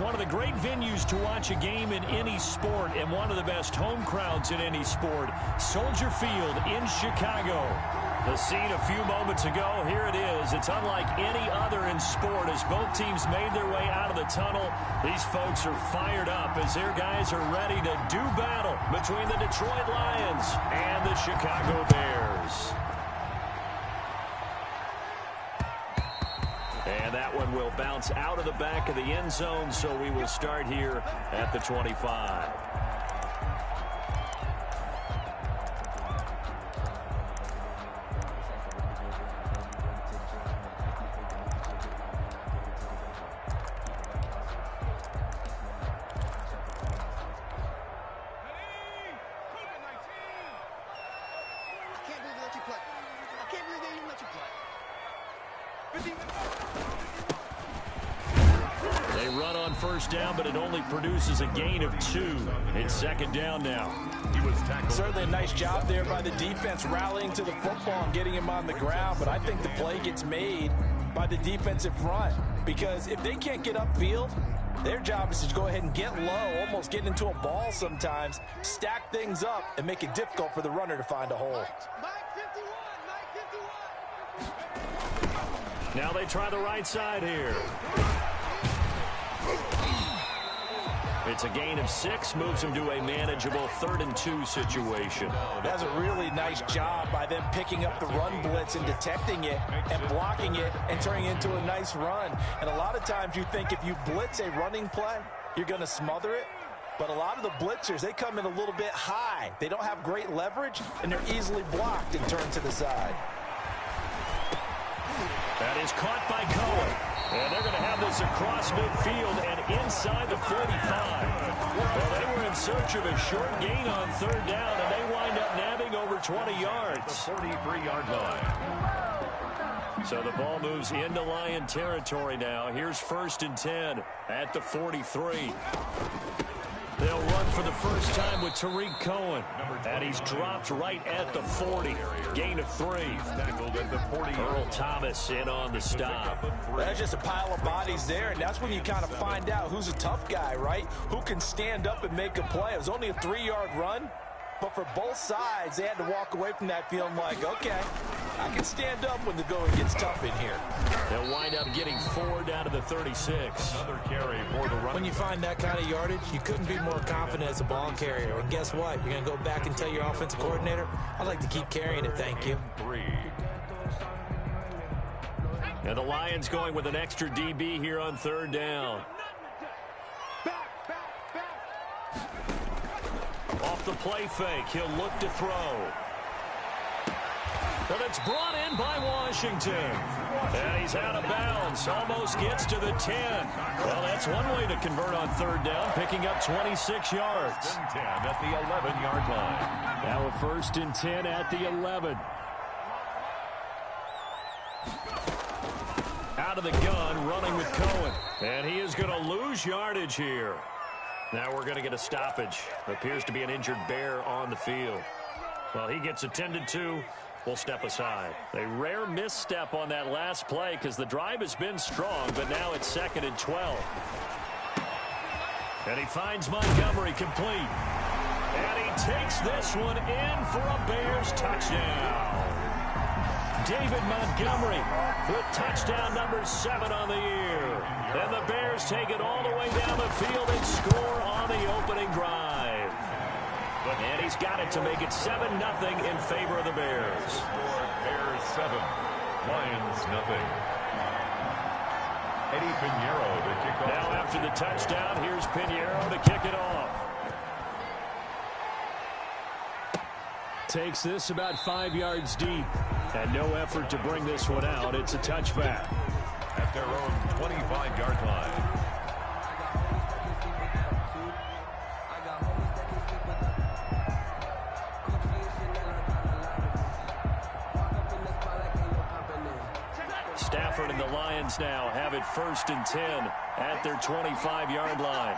one of the great venues to watch a game in any sport and one of the best home crowds in any sport. Soldier Field in Chicago. The scene a few moments ago, here it is. It's unlike any other in sport as both teams made their way out of the tunnel. These folks are fired up as their guys are ready to do battle between the Detroit Lions and the Chicago Bears. And that one will bounce out of the back of the end zone, so we will start here at the 25. First down, but it only produces a gain of 2. It's second down now. He was tackled. Certainly a nice job there by the defense rallying to the football and getting him on the ground, but I think the play gets made by the defensive front because if they can't get upfield, their job is to go ahead and get low, almost get into a ball sometimes, stack things up, and make it difficult for the runner to find a hole. Now they try the right side here. It's a gain of 6, moves him to a manageable 3rd and 2 situation. That's a really nice job by them picking up the run blitz and detecting it and blocking it and turning it into a nice run. And a lot of times you think if you blitz a running play, you're going to smother it. But a lot of the blitzers, they come in a little bit high. They don't have great leverage, and they're easily blocked and turned to the side. That is caught by Cohen. And they're going to have this across midfield and inside the 45. Well, they were in search of a short gain on 3rd down, and they wind up nabbing over 20 yards. The 43-yard line. So the ball moves into Lion territory now. Here's 1st and 10 at the 43. They'll run for the first time with Tariq Cohen. And he's dropped right at the 40. Gain of 3. Earl Thomas in on the stop. That's just a pile of bodies there, and that's when you kind of find out who's a tough guy, right? Who can stand up and make a play. It was only a 3-yard run, but for both sides, they had to walk away from that feeling like, okay, I can stand up when the going gets tough in here. They'll wind up getting 4 down to the 36. Another carry for the run. When you find that kind of yardage, you couldn't be more confident as a ball carrier. And guess what? You're going to go back and tell your offensive coordinator, I'd like to keep carrying it, thank you. 3. And the Lions going with an extra DB here on 3rd down. Off the play fake, he'll look to throw. But it's brought in by Washington. And he's out of bounds. Almost gets to the 10. Well, that's one way to convert on 3rd down, picking up 26 yards. 1st and 10 at the 11-yard line. Now a 1st and 10 at the 11. Out of the gun, running with Cohen. And he is going to lose yardage here. Now we're going to get a stoppage. Appears to be an injured Bear on the field. Well, he gets attended to. We'll step aside. A rare misstep on that last play because the drive has been strong, but now it's 2nd and 12. And he finds Montgomery complete. And he takes this one in for a Bears touchdown. David Montgomery with touchdown number 7 on the year. And the Bears take it all the way down the field and score on the opening drive. And he's got it to make it 7-0 in favor of the Bears. Bears 7, Lions nothing. Eddie Pinheiro to kick off. Now after the touchdown, here's Pinheiro to kick it off. Takes this about 5 yards deep. And no effort to bring this one out. It's a touchback. At their own 25-yard line. Stafford and the Lions now have it 1st and 10 at their 25-yard line.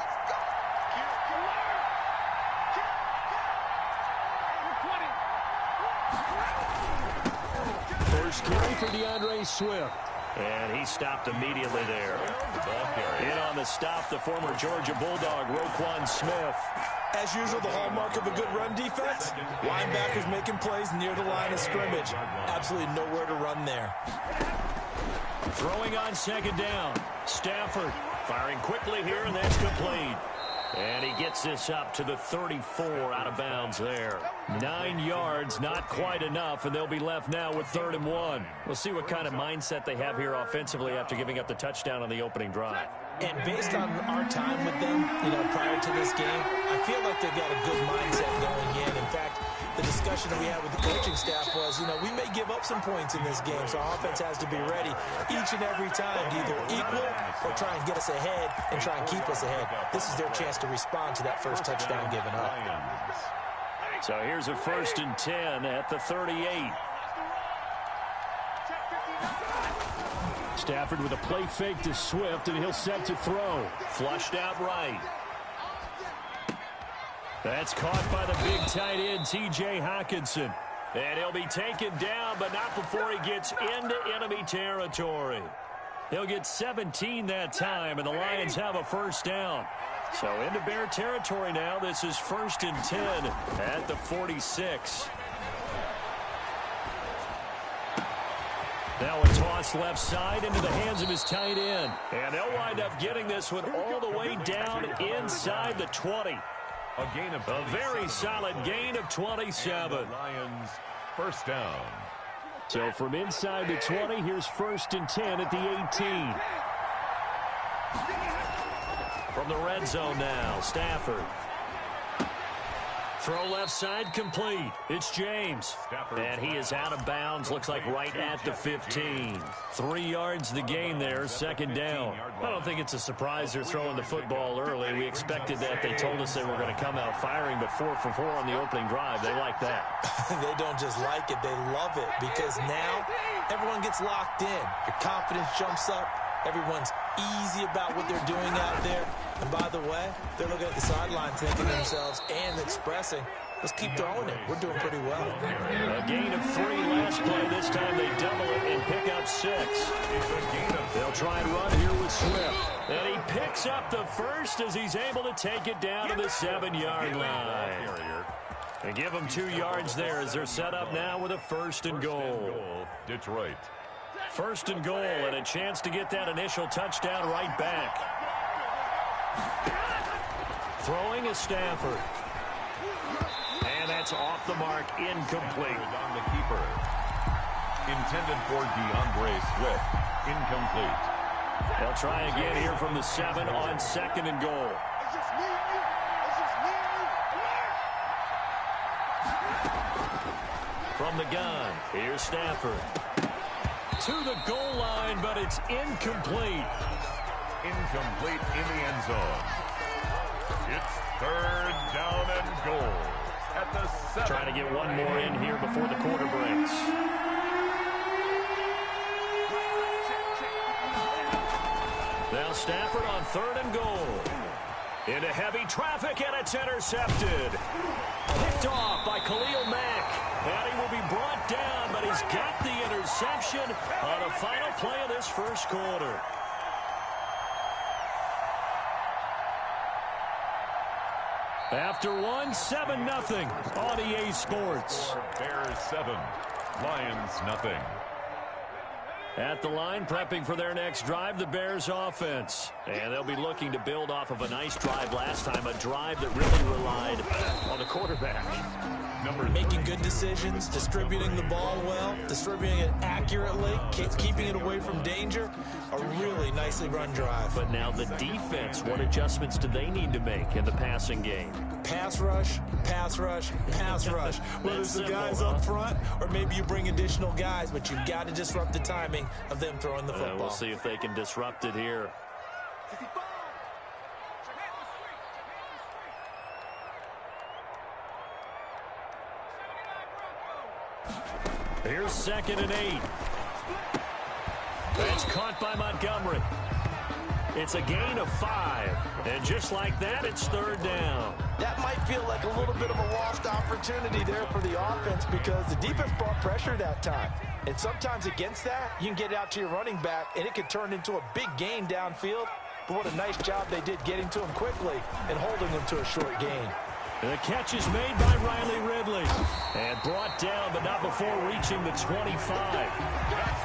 First carry for DeAndre Swift. And he stopped immediately there. In on the stop, the former Georgia Bulldog, Roquan Smith. As usual, the hallmark of a good run defense, linebackers making plays near the line of scrimmage. Absolutely nowhere to run there. Throwing on second down. Stafford firing quickly here, and that's complete. And he gets this up to the 34 out of bounds there. 9 yards, not quite enough, and they'll be left now with 3rd and 1. We'll see what kind of mindset they have here offensively after giving up the touchdown on the opening drive. And based on our time with them, prior to this game, I feel like they've got a good mindset going in. In fact, the discussion that we had with the coaching staff was, we may give up some points in this game, so our offense has to be ready each and every time to either equal or try and get us ahead and try and keep us ahead. This is their chance to respond to that first touchdown given up. So here's a 1st and 10 at the 38. Stafford with a play fake to Swift, and he'll set to throw. Flushed out right. That's caught by the big tight end, T.J. Hockenson. And he'll be taken down, but not before he gets into enemy territory. He'll get 17 that time, and the Lions have a 1st down. So into Bear territory now. This is 1st and 10 at the 46. Now a toss left side into the hands of his tight end. And they'll wind up getting this one all the way down inside the 20. A very solid gain of 27. Lions 1st down. So from inside the 20, here's 1st and 10 at the 18. From the red zone now, Stafford. Throw left side complete. It's James. And he is out of bounds. Looks like right at the 15. 3 yards the gain there, 2nd down. I don't think it's a surprise they're throwing the football early. We expected that. They told us they were going to come out firing, but 4 for 4 on the opening drive. They like that. They don't just like it. They love it because now everyone gets locked in. Your confidence jumps up. Everyone's easy about what they're doing out there. And by the way, they're looking at the sideline thinking to themselves and expressing, let's keep throwing it. We're doing pretty well. A gain of 3 last play. This time they double it and pick up 6. They'll try and run here with Swift. And he picks up the first as he's able to take it down to the 7-yard line. And give them 2 yards there as they're set up now with a 1st and goal. Detroit. 1st and goal and a chance to get that initial touchdown right back. Throwing is Stafford. And that's off the mark, incomplete. On the keeper. Intended for DeAndre Swift. Incomplete. They'll try again here from the 7 on 2nd and goal. From the gun, here's Stafford. To the goal line, but it's incomplete. Incomplete in the end zone. It's 3rd down and goal at the 7. Trying to get one more in here before the quarter breaks. Now Stafford on 3rd and goal. Into heavy traffic, and it's intercepted. Picked off by Khalil Mack. And he will be brought down, but he's got the interception on the final play of this 1st quarter. After 1, 7-0 on EA Sports. Bears 7, Lions nothing. At the line, prepping for their next drive, the Bears offense. And they'll be looking to build off of a nice drive last time, a drive that really relied on the quarterback. Making good decisions, distributing the ball well, distributing it accurately, keeping it away from danger. A really nicely run drive. But now the defense, what adjustments do they need to make in the passing game? Pass rush, pass rush, pass rush. Whether it's the guys up front or maybe you bring additional guys, but you've got to disrupt the timing of them throwing the football. We'll see if they can disrupt it here. Here's 2nd and 8. That's caught by Montgomery. It's a gain of 5. And just like that, it's 3rd down. That might feel like a little bit of a lost opportunity there for the offense because the defense brought pressure that time. And sometimes against that, you can get it out to your running back, and it could turn into a big gain downfield. But what a nice job they did getting to him quickly and holding him to a short gain. The catch is made by Riley Ridley. And brought down, but not before reaching the 25.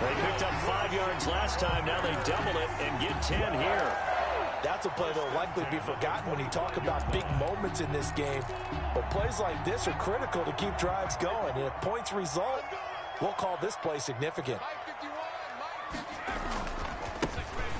They picked up 5 yards last time. Now they double it and get 10 here. That's a play that will likely be forgotten when you talk about big moments in this game. But plays like this are critical to keep drives going. And if points result, we'll call this play significant.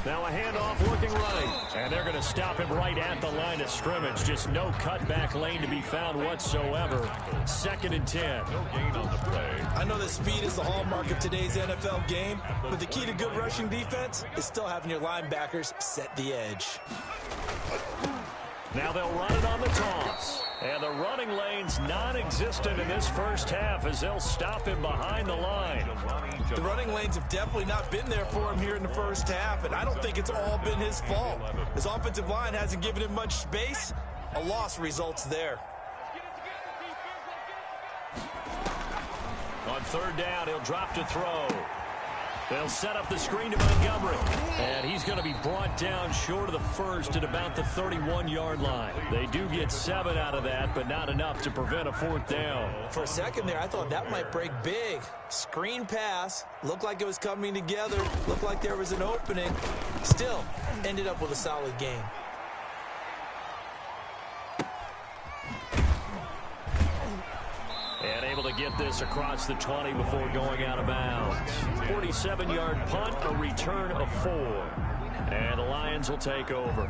Now a handoff looking right. And they're going to stop him right at the line of scrimmage. Just no cutback lane to be found whatsoever. 2nd and 10. No gain on the play. I know that speed is the hallmark of today's NFL game, but the key to good rushing defense is still having your linebackers set the edge. Now they'll run it on the toss. And the running lane's non-existent in this first half as they'll stop him behind the line. The running lanes have definitely not been there for him here in the first half, and I don't think it's all been his fault. His offensive line hasn't given him much space. A loss results there. On 3rd down, he'll drop to throw. They'll set up the screen to Montgomery. And he's going to be brought down short of the first at about the 31-yard line. They do get 7 out of that, but not enough to prevent a 4th down. For a second there, I thought that might break big. Screen pass. Looked like it was coming together. Looked like there was an opening. Still, ended up with a solid game. And able to get this across the 20 before going out of bounds. 47-yard punt, a return of 4. And the Lions will take over.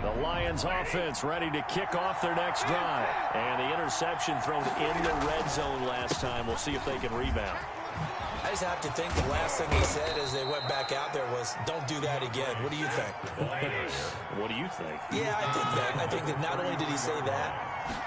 The Lions offense ready to kick off their next drive. And the interception thrown in the red zone last time. We'll see if they can rebound. I just have to think the last thing he said as they went back out there was, don't do that again. What do you think? What do you think? Yeah, I think that. I think that not only did he say that,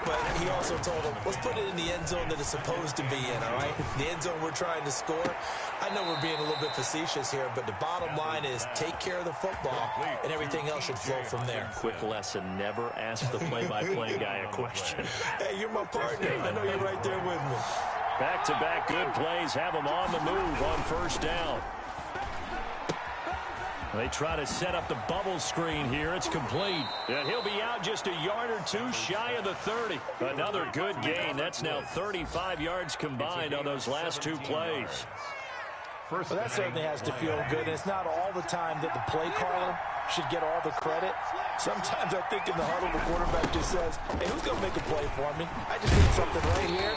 but he also told them, let's put it in the end zone that it's supposed to be in, all right? The end zone we're trying to score. I know we're being a little bit facetious here, but the bottom line is take care of the football, and everything else should flow from there. Quick lesson, never ask the play-by-play guy a question. Hey, you're my partner. I know you're right there with me. Back-to-back good plays have them on the move on 1st down. They try to set up the bubble screen here. It's complete. And he'll be out just a yard or 2 shy of the 30. Another good gain. That's now 35 yards combined on those last 2 plays. Well, that certainly has to feel good. And it's not all the time that the play caller should get all the credit. Sometimes I think in the huddle, the quarterback just says, hey, who's going to make a play for me? I just need something right here.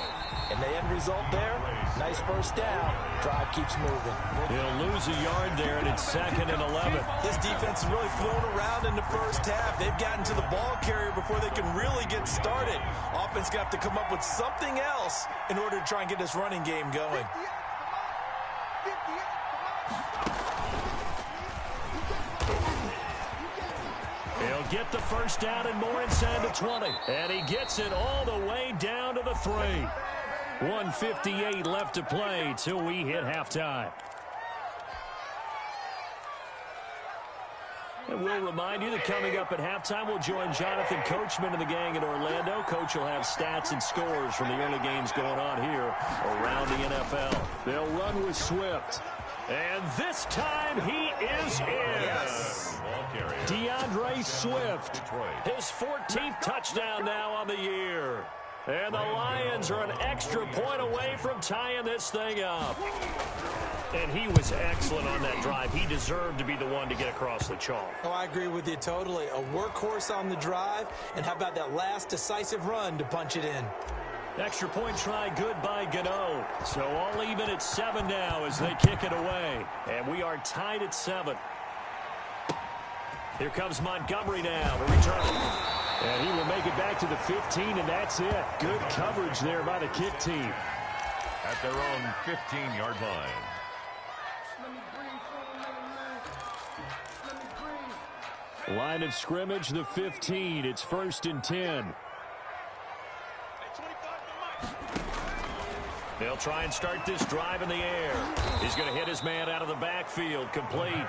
And the end result there, nice 1st down. Drive keeps moving. He'll lose a yard there, and it's 2nd and 11. This defense is really thrown around in the first half. They've gotten to the ball carrier before they can really get started. Offense got to come up with something else in order to try and get this running game going. He'll get the 1st down and more inside the 20. And he gets it all the way down to the 3. 1:58 left to play till we hit halftime. And we'll remind you that coming up at halftime, we'll join Jonathan Coachman and the gang in Orlando. Coach will have stats and scores from the early games going on here around the NFL. They'll run with Swift. And this time he is in. Yes. DeAndre Swift, his 14th touchdown now on the year. And the Lions are an extra point away from tying this thing up. And he was excellent on that drive. He deserved to be the one to get across the chalk. Oh, I agree with you totally. A workhorse on the drive, and how about that last decisive run to punch it in? Extra point try good by Gano. So all even at 7 now as they kick it away. And we are tied at 7. Here comes Montgomery now to return it. And he will make it back to the 15, and that's it. Good coverage there by the kick team. At their own 15-yard line. Line of scrimmage, the 15. It's 1st and 10. They'll try and start this drive in the air. He's going to hit his man out of the backfield, complete.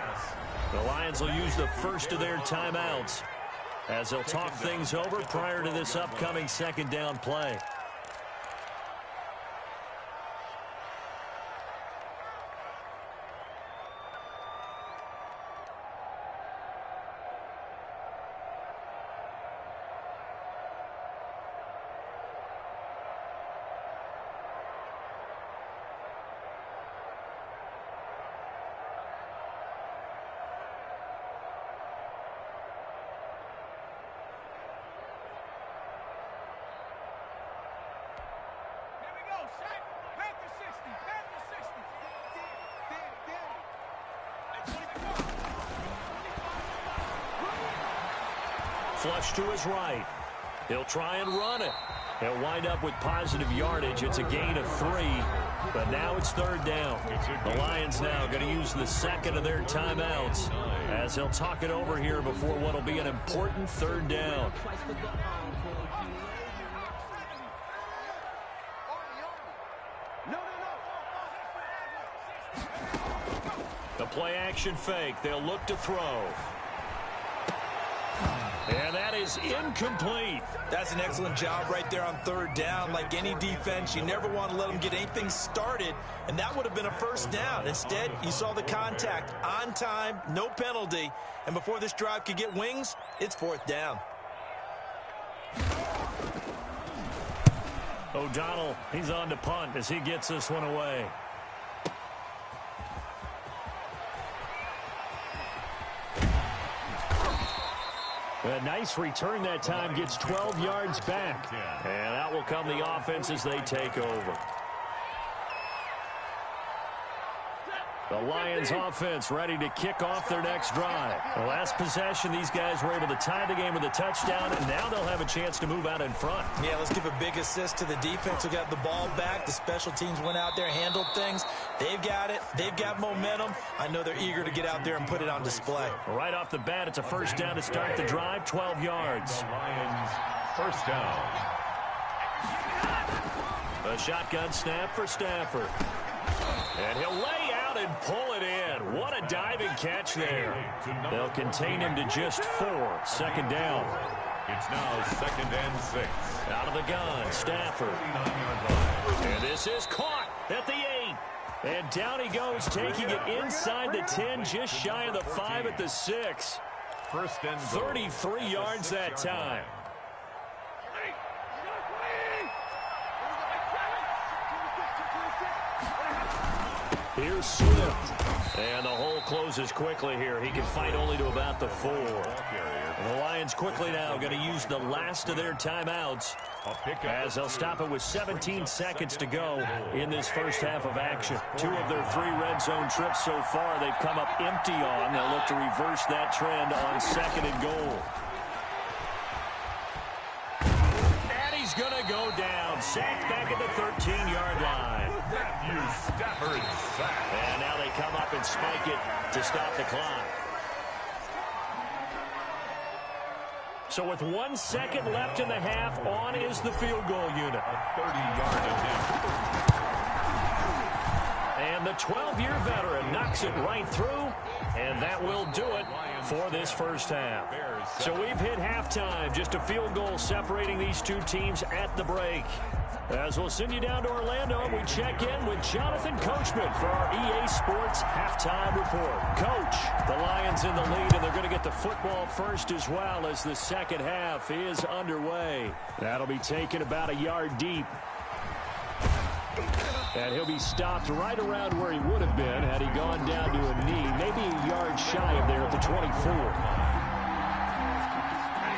The Lions will use the first of their timeouts as they'll talk things over prior to this upcoming 2nd down play. Flush to his right. He'll try and run it. He'll wind up with positive yardage. It's a gain of 3, but now it's third down. The Lions now going to use the second of their timeouts as he'll talk it over here before what will be an important third down. The play action fake. They'll look to throw. And that is incomplete. That's an excellent job right there on third down. Like any defense, you never want to let them get anything started, and that would have been a first down. Instead, you saw the contact on time, no penalty, and before this drive could get wings, it's fourth down. O'Donnell, he's on to punt as he gets this one away. A nice return that time, gets 12 yards back. And out will come the offense as they take over. The Lions offense ready to kick off their next drive. The last possession, these guys were able to tie the game with a touchdown, and now they'll have a chance to move out in front. Yeah, let's give a big assist to the defense who got the ball back. The special teams went out there, handled things. They've got it. They've got momentum. I know they're eager to get out there and put it on display. Right off the bat, it's a first down to start the drive, 12 yards. The Lions, first down. A shotgun snap for Stafford. And he'll lay out and pull it in. What a diving catch there. They'll contain him to just 4. Second down. It's now 2nd and 6. Out of the gun, Stafford. And this is caught at the 8. And down he goes, taking it inside the 10, just shy of the 5 at the 6. First and 33 yards that time. Here's Swift. And the hole closes quickly here. He can fight only to about the 4. And the Lions quickly now going to use the last of their timeouts as they'll stop it with 17 seconds to go in this first half of action. 2 of their 3 red zone trips so far they've come up empty on. They'll look to reverse that trend on 2nd and goal. And he's going to go down. Sacked back at the 13-yard line. Stafford sack. And now they come up and spike it to stop the clock. So with 1 second left in the half, on is the field goal unit. A 30-yard attempt. And the 12-year veteran knocks it right through, and that will do it for this first half. So we've hit halftime, just a field goal separating these two teams at the break. As we'll send you down to Orlando, we check in with Jonathan Coachman for our EA Sports Halftime Report. Coach, the Lions in the lead, and they're going to get the football first as well as the second half is underway. That'll be taken about a yard deep. And he'll be stopped right around where he would have been had he gone down to a knee, maybe a yard shy of there at the 24.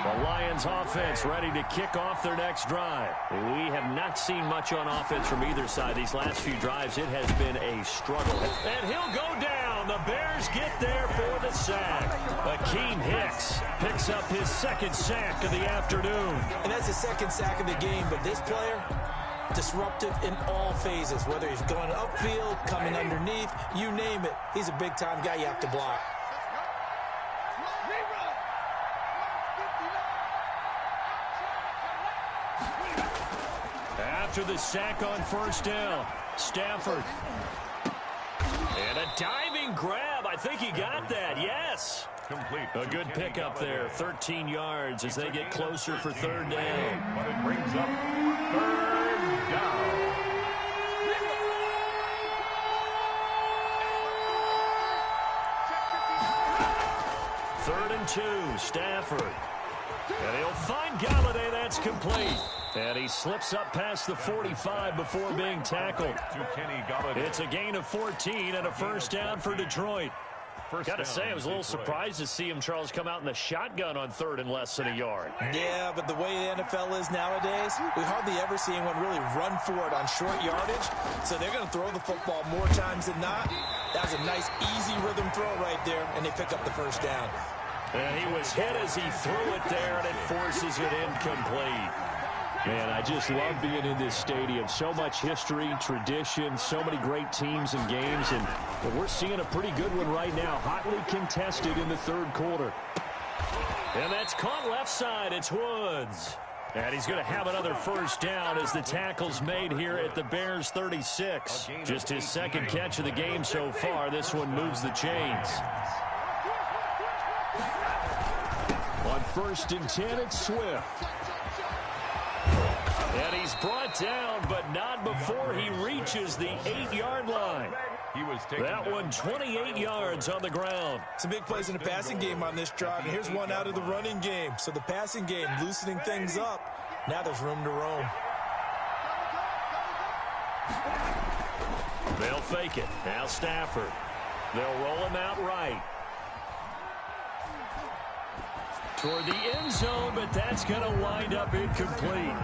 The Lions offense ready to kick off their next drive. We have not seen much on offense from either side. These last few drives, it has been a struggle. And he'll go down. The Bears get there for the sack. Akeem Hicks picks up his 2nd sack of the afternoon. And that's the 2nd sack of the game, but this player, disruptive in all phases, whether he's going upfield, coming underneath, you name it. He's a big-time guy you have to block. After the sack on first down, Stafford. And a diving grab. I think he got that. Yes. Complete. A good pickup there. 13 yards as they get closer for third down. But it brings up third down. Third and 2, Stafford. And he'll find Galladay. That's complete. And he slips up past the 45 before being tackled. It's a gain of 14 and a first down for Detroit. Got to say, I was a little surprised to see him, Charles, come out in the shotgun on 3rd and less than a yard. Yeah, but the way the NFL is nowadays, we hardly ever see anyone really run for it on short yardage. So they're going to throw the football more times than not. That was a nice, easy rhythm throw right there, and they pick up the first down. And he was hit as he threw it there, and it forces it incomplete. Man, I just love being in this stadium. So much history, tradition, so many great teams and games. And we're seeing a pretty good one right now. Hotly contested in the third quarter. And that's caught left side. It's Woods. And he's going to have another first down as the tackle's made here at the Bears 36. Just his second catch of the game so far. This one moves the chains. On 1st and 10, it's Swift. And he's brought down, but not before he reaches the 8-yard line. That one 28 yards on the ground. Some big plays in the passing game on this drive, and here's one out of the running game. So the passing game loosening things up. Now there's room to roam. They'll fake it. Now Stafford. They'll roll him out right. Toward the end zone, but that's going to wind up incomplete.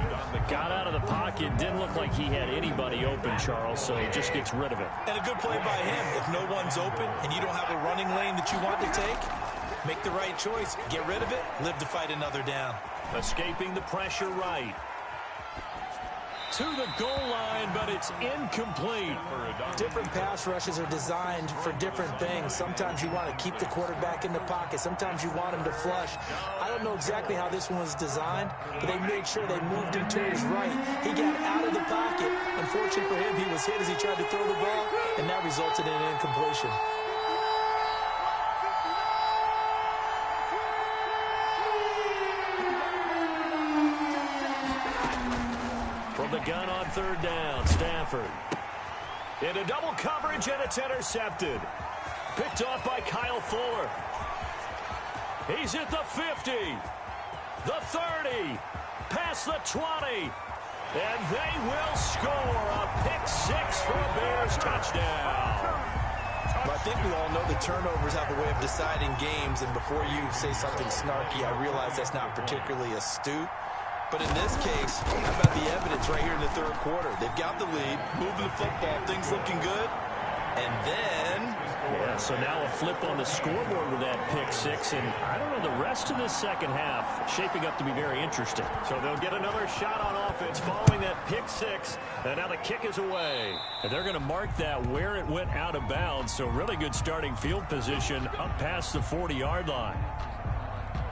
Got out of the pocket. Didn't look like he had anybody open, Charles, so he just gets rid of it. And a good play by him. If no one's open and you don't have a running lane that you want to take, make the right choice. Get rid of it. Live to fight another down. Escaping the pressure right. To the goal line, but it's incomplete. Different pass rushes are designed for different things. Sometimes you want to keep the quarterback in the pocket. Sometimes you want him to flush. I don't know exactly how this one was designed, but they made sure they moved him to his right. He got out of the pocket. Unfortunately for him, he was hit as he tried to throw the ball, and that resulted in an incompletion. The gun on 3rd down. Stafford. Into double coverage, and it's intercepted. Picked off by Kyle Fuller. He's at the 50. The 30. Past the 20. And they will score a pick-6 for a Bears touchdown. Well, I think we all know the turnovers have a way of deciding games, and before you say something snarky, I realize that's not particularly astute. But in this case, how about the evidence right here in the third quarter? They've got the lead, moving the football, things looking good. And then... Yeah, so now a flip on the scoreboard with that pick-6. And I don't know, the rest of this second half shaping up to be very interesting. So they'll get another shot on offense following that pick-6. And now the kick is away. And they're going to mark that where it went out of bounds. So really good starting field position up past the 40-yard line.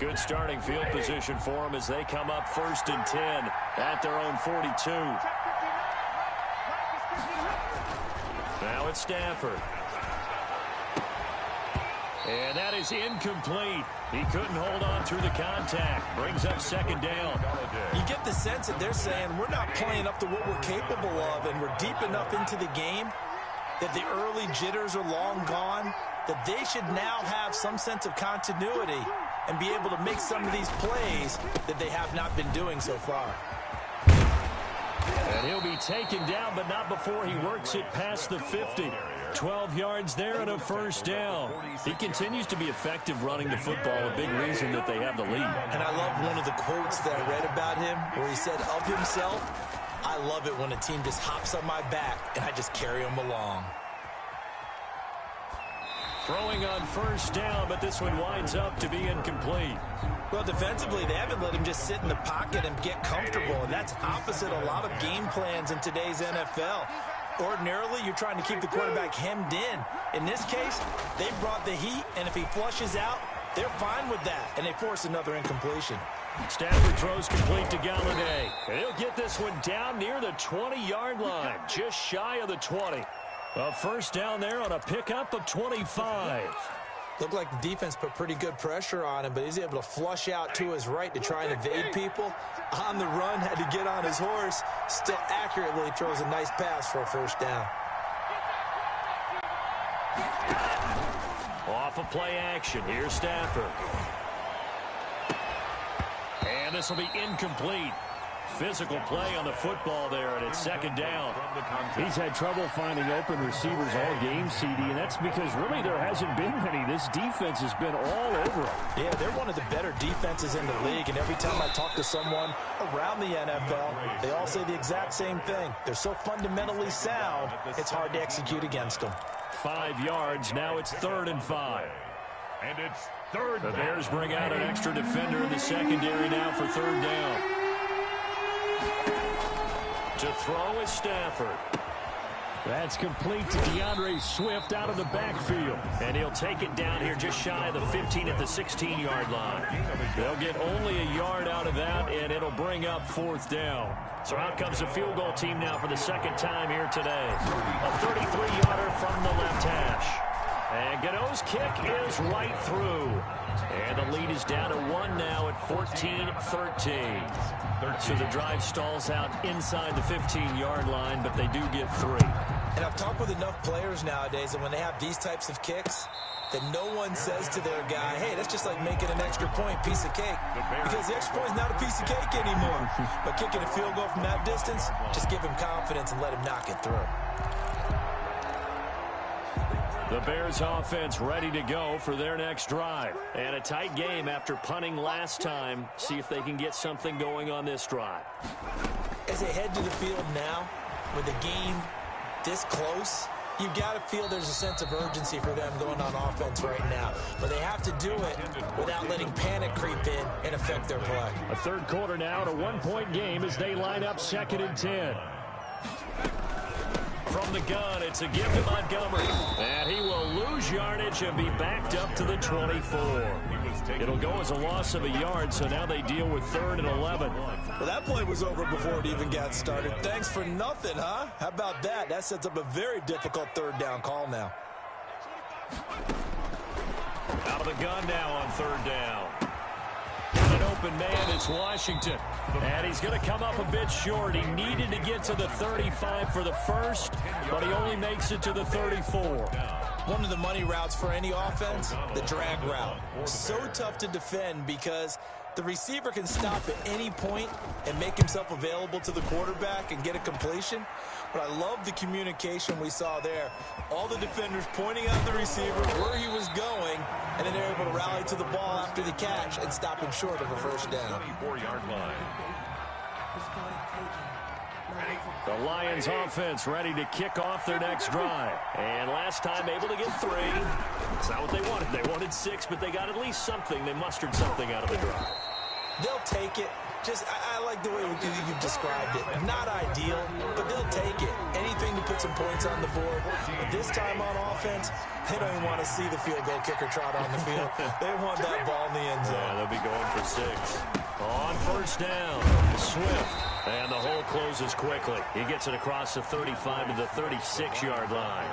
Good starting field position for them as they come up 1st and 10 at their own 42. Now it's Stafford. And that is incomplete. He couldn't hold on through the contact. Brings up 2nd down. You get the sense that they're saying we're not playing up to what we're capable of, and we're deep enough into the game that the early jitters are long gone, that they should now have some sense of continuity and be able to make some of these plays that they have not been doing so far. And he'll be taken down, but not before he works it past the 50. 12 yards there and a 1st down. He continues to be effective running the football, a big reason that they have the lead. And I love one of the quotes that I read about him where he said of himself, "I love it when a team just hops on my back and I just carry them along." Throwing on 1st down, but this one winds up to be incomplete. Well, defensively, they haven't let him just sit in the pocket and get comfortable, and that's opposite a lot of game plans in today's NFL. Ordinarily, you're trying to keep the quarterback hemmed in. In this case, they brought the heat, and if he flushes out, they're fine with that, and they force another incompletion. Stafford throws complete to Galladay. And he'll get this one down near the 20-yard line, just shy of the 20. A 1st down there on a pickup of 25. Looked like the defense put pretty good pressure on him, but he's able to flush out to his right to try and evade people. On the run, had to get on his horse. Still accurately throws a nice pass for a 1st down. Off of play action. Here's Stafford. And this will be incomplete. Physical play on the football there, and it's 2nd down. He's had trouble finding open receivers all game, CD, and that's because really there hasn't been many. This defense has been all over him. Yeah, they're one of the better defenses in the league, and every time I talk to someone around the NFL, they all say the exact same thing. They're so fundamentally sound, it's hard to execute against them. 5 yards. Now it's 3rd and 5. And it's third The down. Bears bring out an extra defender in the secondary now for third down. To throw is Stafford. That's complete to DeAndre Swift out of the backfield. And he'll take it down here just shy of the 15 at the 16-yard line. They'll get only a yard out of that, and it'll bring up fourth down. So out comes the field goal team now for the second time here today. A 33-yarder from the left hash. And Gano's kick is right through. And the lead is down to 1 now at 14-13. So the drive stalls out inside the 15-yard line, but they do get 3. And I've talked with enough players nowadays that when they have these types of kicks, that no one says to their guy, hey, that's just like making an extra point, piece of cake. Because the extra point is not a piece of cake anymore. But kicking a field goal from that distance, just give him confidence and let him knock it through. The Bears offense ready to go for their next drive. And a tight game after punting last time. See if they can get something going on this drive. As they head to the field now, with the game this close, you've got to feel there's a sense of urgency for them going on offense right now. But they have to do it without letting panic creep in and affect their play. A third quarter now and a one-point game as they line up 2nd and 10. From the gun, it's a give to Montgomery. And he will lose yardage and be backed up to the 24. It'll go as a loss of a yard, so now they deal with 3rd and 11. Well, that play was over before it even got started. Thanks for nothing, huh? How about that? That sets up a very difficult third down call now. Out of the gun now on 3rd down. Got an open man, it's Washington. And he's going to come up a bit short. He needed to get to the 35 for the first, but he only makes it to the 34. One of the money routes for any offense, the drag route. So tough to defend because the receiver can stop at any point and make himself available to the quarterback and get a completion. But I love the communication we saw there. All the defenders pointing out the receiver where he was going, and then they're able to rally to the ball after the catch and stop him short of a first down. 4-yard line. The Lions offense ready to kick off their next drive. And last time able to get 3. It's not what they wanted. They wanted 6, but they got at least something. They mustered something out of the drive. They'll take it. I like the way you've described it. Not ideal, but they'll take it. Anything to put some points on the board. But this time on offense, they don't even want to see the field goal kicker trot on the field. They want that ball in the end zone. Yeah, they'll be going for 6. On first down, Swift. And the hole closes quickly. He gets it across the 35 to the 36-yard line.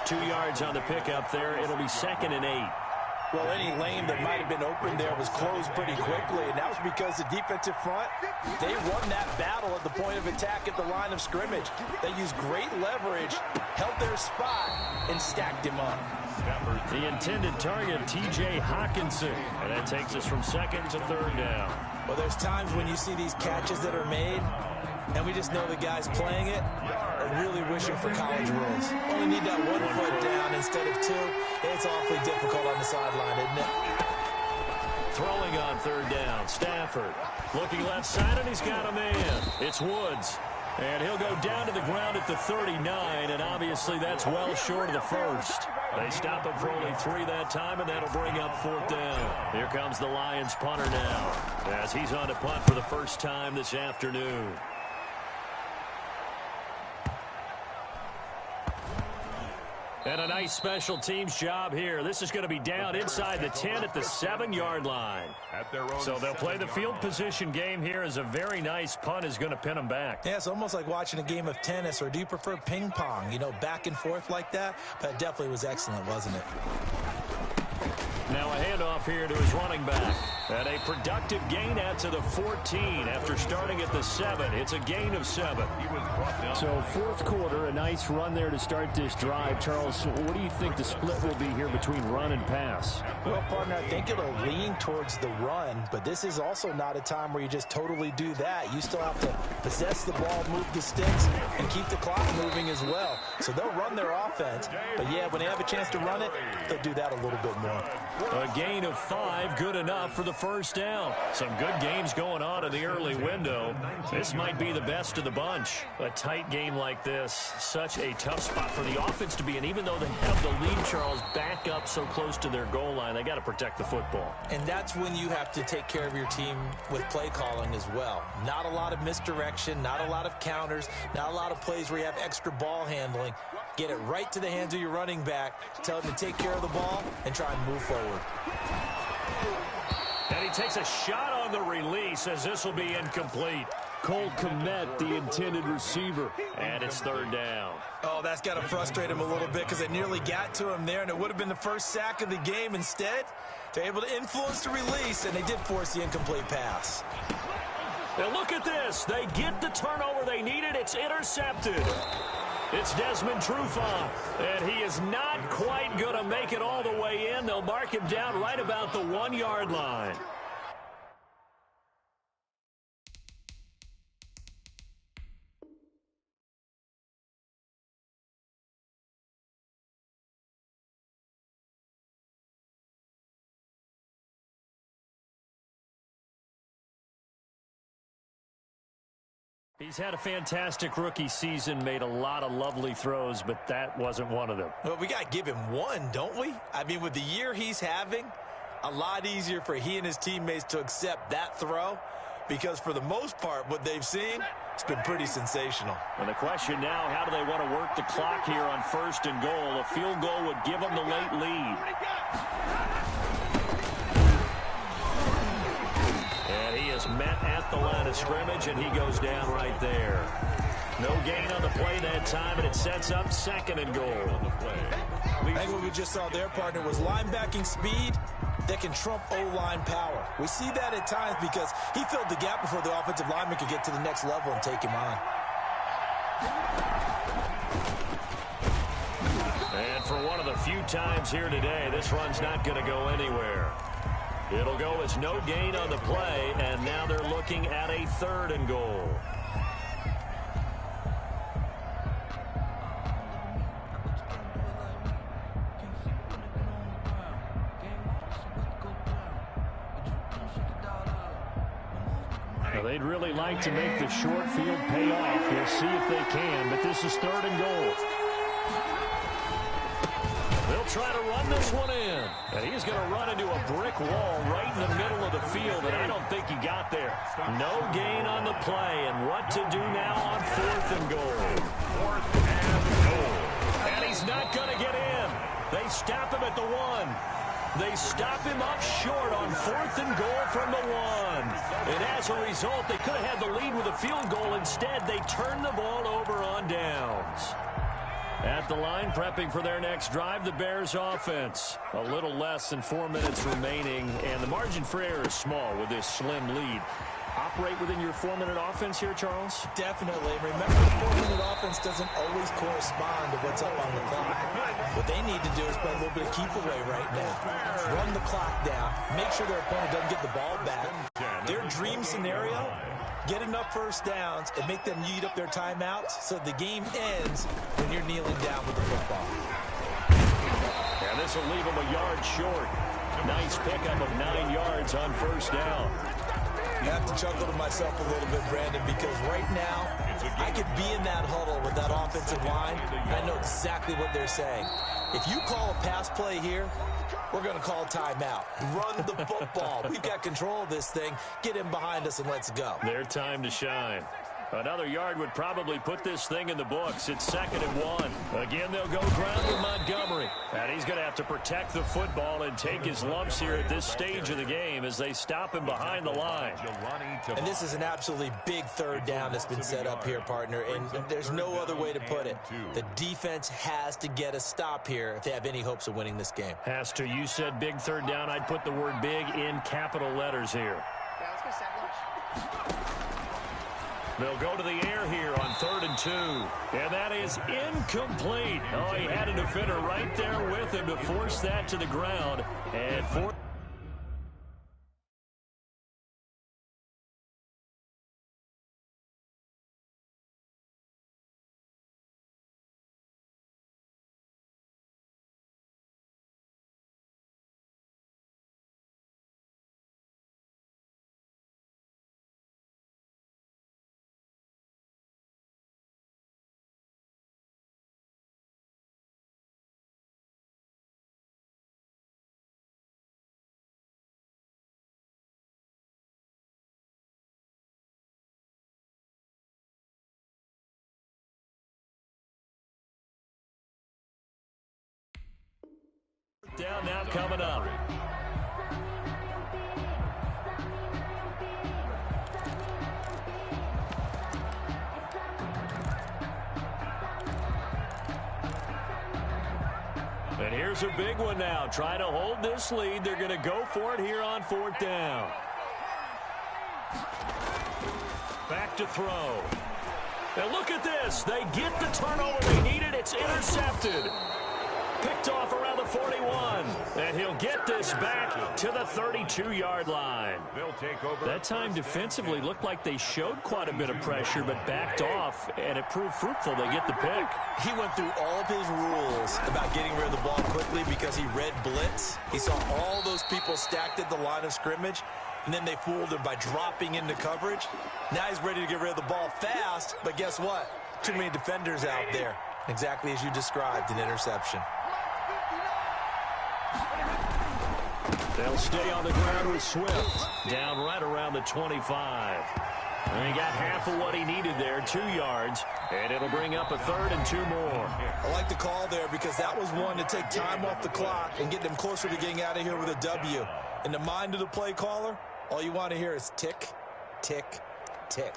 2 yards on the pickup there. It'll be 2nd and 8. Well, any lane that might have been open there was closed pretty quickly, and that was because the defensive front, they won that battle at the point of attack at the line of scrimmage. They used great leverage, held their spot, and stacked him up. The intended target, T.J. Hawkinson. And that takes us from 2nd to 3rd down. Well, there's times when you see these catches that are made, and we just know the guys playing it are really wishing for college rules. Only need that 1 foot down instead of 2. It's awfully difficult on the sideline, isn't it? Throwing on 3rd down, Stafford. Looking left side, and he's got a man. It's Woods. And he'll go down to the ground at the 39, and obviously that's well short of the first. They stop him for only 3 that time, and that'll bring up 4th down. Here comes the Lions punter now, as he's on to punt for the first time this afternoon. And a nice special teams job here. This is going to be down inside the 10 at the 7-yard line. So they'll play the field position game here as a very nice punt is going to pin them back. Yeah, it's almost like watching a game of tennis, or do you prefer ping pong? You know, back and forth like that? But it definitely was excellent, wasn't it? Now a handoff here to his running back. And a productive gain out to the 14 after starting at the 7. It's a gain of 7. So 4th quarter, a nice run there to start this drive. Charles, what do you think the split will be here between run and pass? Well, partner, I think it'll lean towards the run, but this is also not a time where you just totally do that. You still have to possess the ball, move the sticks, and keep the clock moving as well. So they'll run their offense, but yeah, when they have a chance to run it, they'll do that a little bit more. A gain of 5, good enough for the first down. Some good games going on in the early window. This might be the best of the bunch. A tight game like this, such a tough spot for the offense to be in. Even though they have the lead, Charles, back up so close to their goal line, they got to protect the football. And that's when you have to take care of your team with play calling as well. Not a lot of misdirection, not a lot of counters, not a lot of plays where you have extra ball handling. Get it right to the hands of your running back, tell him to take care of the ball, and try and move forward. And he takes a shot on the release as this will be incomplete. Cole Kmet, the intended receiver. And it's third down. Oh, that's got to frustrate him a little bit because they nearly got to him there, and it would have been the first sack of the game. Instead, they're able to influence the release, and they did force the incomplete pass. Now look at this. They get the turnover they needed. It's intercepted. It's Desmond Trufant, and he is not quite going to make it all the way in. They'll mark him down right about the 1-yard line. He's had a fantastic rookie season, made a lot of lovely throws, but that wasn't one of them. Well, we got to give him one, don't we? I mean, with the year he's having, a lot easier for he and his teammates to accept that throw because for the most part, what they've seen, it's been pretty sensational. And the question now, how do they want to work the clock here on 1st and goal? A field goal would give them the late lead. And he is met at the line of scrimmage, and he goes down right there. No gain on the play that time, and it sets up 2nd and goal. I think what we just saw there, partner, was linebacking speed that can trump O-line power. We see that at times because he filled the gap before the offensive lineman could get to the next level and take him on. And for one of the few times here today, this run's not going to go anywhere. It'll go as no gain on the play, and now they're looking at a 3rd and goal. Now they'd really like to make the short field pay off. We'll see if they can, but this is 3rd and goal. They'll try to run this one in. And he's going to run into a brick wall right in the middle of the field, and I don't think he got there. No gain on the play, and what to do now on 4th and goal. 4th and goal. And he's not going to get in. They stop him at the 1. They stop him up short on 4th and goal from the 1. And as a result, they could have had the lead with a field goal. Instead, they turn the ball over on downs. At the line, prepping for their next drive, the Bears offense. A little less than 4 minutes remaining, and the margin for error is small with this slim lead. Operate within your 4-minute offense here, Charles? Definitely. Remember, the 4-minute offense doesn't always correspond to what's up on the clock. What they need to do is play a little bit of keep away right now. Run the clock down. Make sure their opponent doesn't get the ball back. Their dream scenario, get enough first downs and make them eat up their timeouts so the game ends when you're kneeling down with the football. And this will leave them a yard short. Nice pickup of 9 yards on 1st down. I have to chuckle to myself a little bit, Brandon, because right now I could be in that huddle with that offensive line, and I know exactly what they're saying. If you call a pass play here, we're going to call timeout. Run the football. We've got control of this thing. Get in behind us and let's go. Their time to shine. Another yard would probably put this thing in the books. It's 2nd and 1. Again, they'll go ground with Montgomery. And he's going to have to protect the football and take his lumps here at this stage of the game as they stop him behind the line. And this is an absolutely big 3rd down that's been set up here, partner. And there's no other way to put it. The defense has to get a stop here if they have any hopes of winning this game. Has to. You said big 3rd down. I'd put the word big in capital letters here. Yeah, let's go set lunch. They'll go to the air here on 3rd and 2. And that is incomplete. Oh, he had a defender right there with him to force that to the ground. And 4th. down now coming up. And here's a big one now. Trying to hold this lead. They're going to go for it here on 4th down. Back to throw. And look at this. They get the turnover they needed. It's intercepted. Picked off around the 41. And he'll get this back to the 32-yard line. They'll take over. That time defensively looked like they showed quite a bit of pressure, but backed off, and it proved fruitful. They get the pick. He went through all of his rules about getting rid of the ball quickly because he read blitz. He saw all those people stacked at the line of scrimmage, and then they fooled him by dropping into coverage. Now he's ready to get rid of the ball fast, but guess what? Too many defenders out there. Exactly as you described, an interception. They'll stay on the ground with Swift. Down right around the 25. And he got half of what he needed there, 2 yards. And it'll bring up a 3rd and 2 more. I like the call there because that was one to take time off the clock and get them closer to getting out of here with a W. In the mind of the play caller, all you want to hear is tick, tick, tick.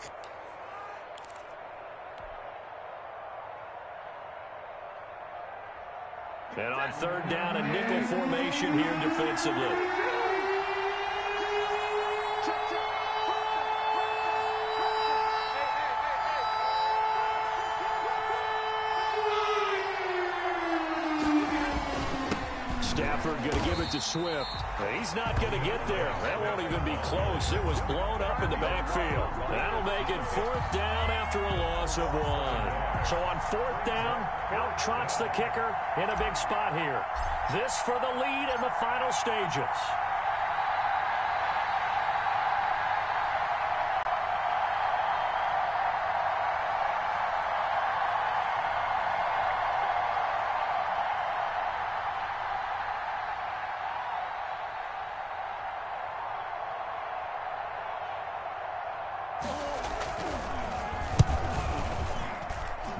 And on 3rd down, a nickel formation here defensively. Stafford going to give it to Swift. He's not going to get there. That won't even be close. It was blown up in the backfield. That'll make it 4th down after a loss of 1. So on 4th down, out trots the kicker in a big spot here. This for the lead in the final stages.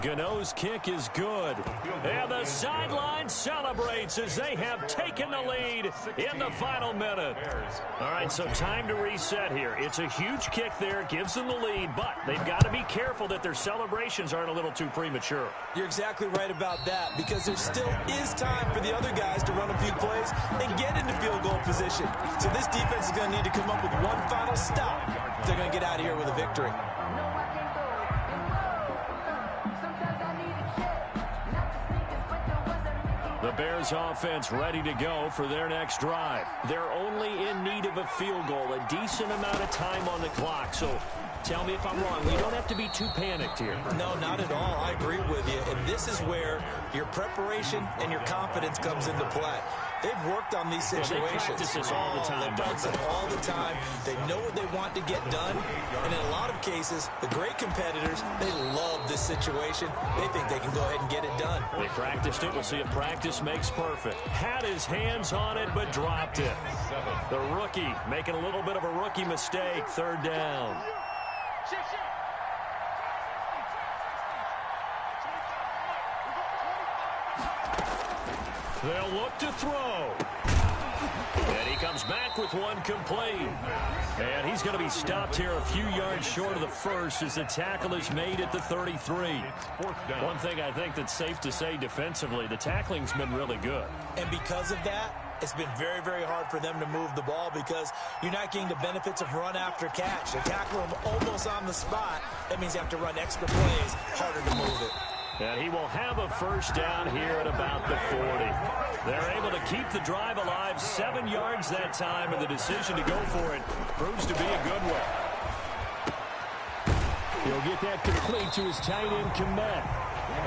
Gano's kick is good. And the sideline celebrates as they have taken the lead in the final minute. All right, so time to reset here. It's a huge kick there, gives them the lead, but they've got to be careful that their celebrations aren't a little too premature. You're exactly right about that because there still is time for the other guys to run a few plays and get into field goal position. So this defense is going to need to come up with one final stop if they're going to get out of here with a victory. The Bears offense ready to go for their next drive. They're only in need of a field goal, a decent amount of time on the clock. So tell me if I'm wrong. We don't have to be too panicked here. No, not at all. I agree with you. And this is where your preparation and your confidence comes into play. They've worked on these situations. They practice this all the time. They practice it all the time. They know what they want to get done. And in a lot of cases, the great competitors, they love this situation. They think they can go ahead and get it done. They practiced it. We'll see if practice makes perfect. Had his hands on it, but dropped it. The rookie making a little bit of a rookie mistake. 3rd down. They'll look to throw. And he comes back with one complete. And he's going to be stopped here a few yards short of the first as the tackle is made at the 33. One thing I think that's safe to say defensively, the tackling's been really good. And because of that, it's been very, very hard for them to move the ball because you're not getting the benefits of run after catch. They tackle them almost on the spot. That means you have to run extra plays, harder to move it. And he will have a 1st down here at about the 40. They're able to keep the drive alive, 7 yards that time, and the decision to go for it proves to be a good one. He'll get that complete to his tight end, Komet.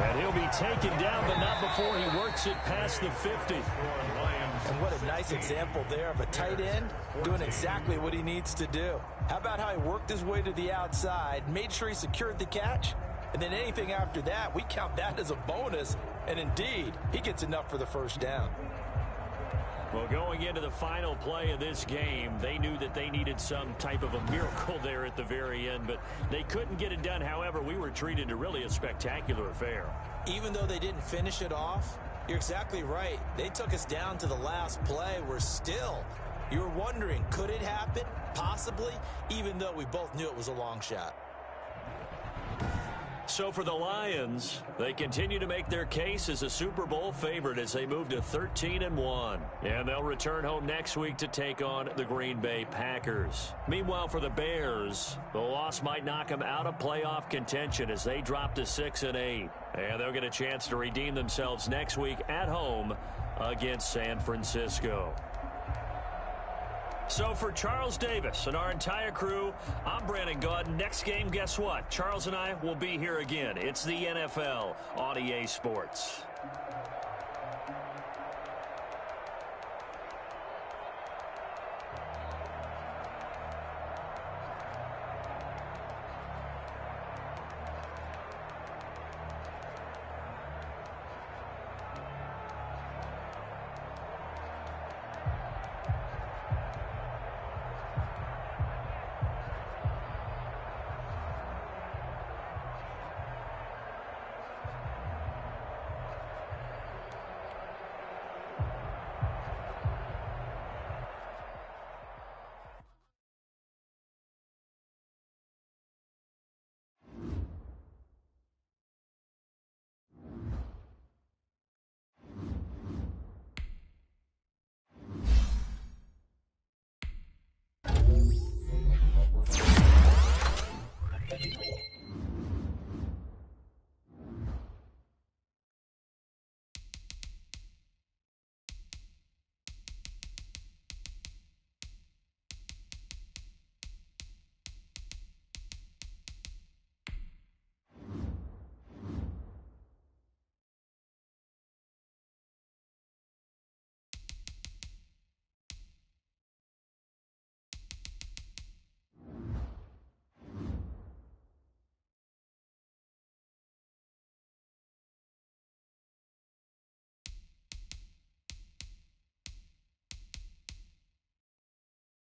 And he'll be taken down, but not before he works it past the 50. And what a nice example there of a tight end doing exactly what he needs to do. How about how he worked his way to the outside, made sure he secured the catch, and then anything after that, we count that as a bonus. And indeed, he gets enough for the 1st down. Well, going into the final play of this game, they knew that they needed some type of a miracle there at the very end, but they couldn't get it done. However, we were treated to really a spectacular affair. Even though they didn't finish it off, You're exactly right. They took us down to the last play. You're wondering, could it happen? Possibly, even though we both knew it was a long shot. So for the Lions, they continue to make their case as a Super Bowl favorite as they move to 13-1. And they'll return home next week to take on the Green Bay Packers. Meanwhile, for the Bears, the loss might knock them out of playoff contention as they drop to 6-8. And they'll get a chance to redeem themselves next week at home against San Francisco. So for Charles Davis and our entire crew, I'm Brandon Gaudin. Next game, guess what? Charles and I will be here again. It's the NFL on EA Sports.